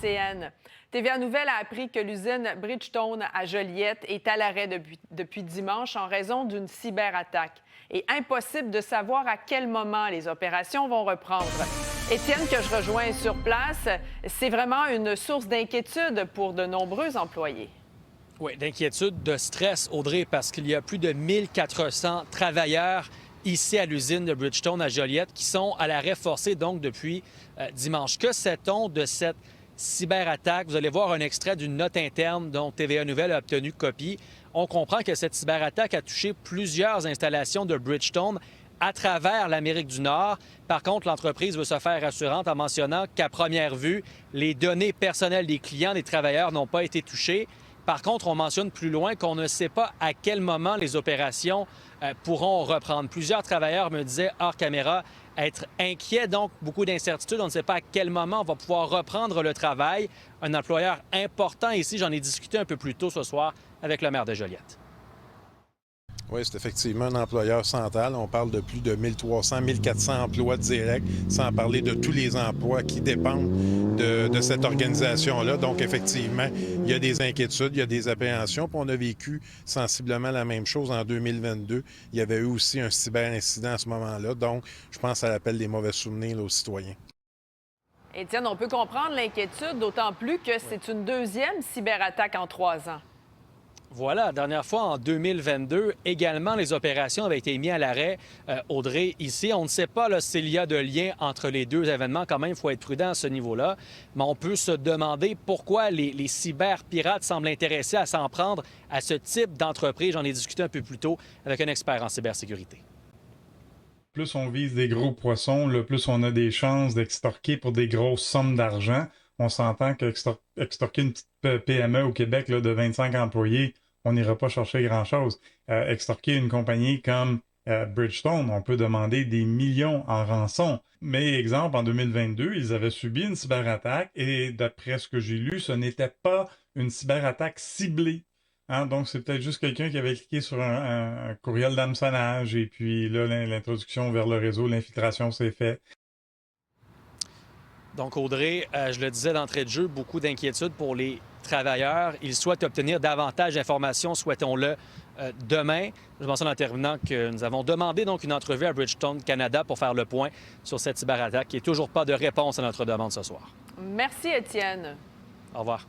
LCN. TVA Nouvelle a appris que l'usine Bridgestone à Joliette est à l'arrêt depuis dimanche en raison d'une cyberattaque. Et impossible de savoir à quel moment les opérations vont reprendre. Étienne, que je rejoins sur place, c'est vraiment une source d'inquiétude pour de nombreux employés. Oui, d'inquiétude, de stress, Audrey, parce qu'il y a plus de 1400 travailleurs ici à l'usine de Bridgestone à Joliette qui sont à l'arrêt forcé donc depuis dimanche. Que sait-on de cette cyberattaque? Vous allez voir un extrait d'une note interne dont TVA Nouvelle a obtenu copie. On comprend que cette cyberattaque a touché plusieurs installations de Bridgestone à travers l'Amérique du Nord. Par contre, l'entreprise veut se faire rassurante en mentionnant qu'à première vue, les données personnelles des clients, des travailleurs n'ont pas été touchées. Par contre, on mentionne plus loin qu'on ne sait pas à quel moment les opérations pourront reprendre. Plusieurs travailleurs me disaient hors caméra être inquiets, donc beaucoup d'incertitudes. On ne sait pas à quel moment on va pouvoir reprendre le travail. Un employeur important ici, j'en ai discuté un peu plus tôt ce soir avec le maire de Joliette. Oui, c'est effectivement un employeur central. On parle de plus de 1300, 1400 emplois directs, sans parler de tous les emplois qui dépendent de cette organisation-là. Donc, effectivement, il y a des inquiétudes, il y a des appréhensions. Puis on a vécu sensiblement la même chose en 2022. Il y avait eu aussi un cyberincident à ce moment-là. Donc, je pense que ça appelle des mauvais souvenirs là, aux citoyens. Étienne, on peut comprendre l'inquiétude, d'autant plus que c'est une deuxième cyberattaque en 3 ans. Voilà, la dernière fois, en 2022, également, les opérations avaient été mises à l'arrêt. Audrey, ici, on ne sait pas s'il y a de lien entre les deux événements. Quand même, il faut être prudent à ce niveau-là. Mais on peut se demander pourquoi les cyberpirates semblent intéressés à s'en prendre à ce type d'entreprise. J'en ai discuté un peu plus tôt avec un expert en cybersécurité. Plus on vise des gros poissons, le plus on a des chances d'extorquer pour des grosses sommes d'argent. On s'entend qu'extorquer une petite PME au Québec là, de 25 employés, on n'ira pas chercher grand-chose. Extorquer une compagnie comme Bridgestone, on peut demander des millions en rançon. Mais exemple, en 2022, ils avaient subi une cyberattaque et d'après ce que j'ai lu, ce n'était pas une cyberattaque ciblée. Hein? Donc, c'est peut-être juste quelqu'un qui avait cliqué sur un courriel d'hameçonnage et puis là, l'introduction vers le réseau, l'infiltration s'est faite. Donc, Audrey, je le disais d'entrée de jeu, beaucoup d'inquiétudes pour les travailleurs. Ils souhaitent obtenir davantage d'informations, souhaitons-le, demain. Je mentionne en terminant que nous avons demandé donc une entrevue à Bridgestone Canada pour faire le point sur cette cyberattaque. Il n'y a toujours pas de réponse à notre demande ce soir. Merci, Étienne. Au revoir.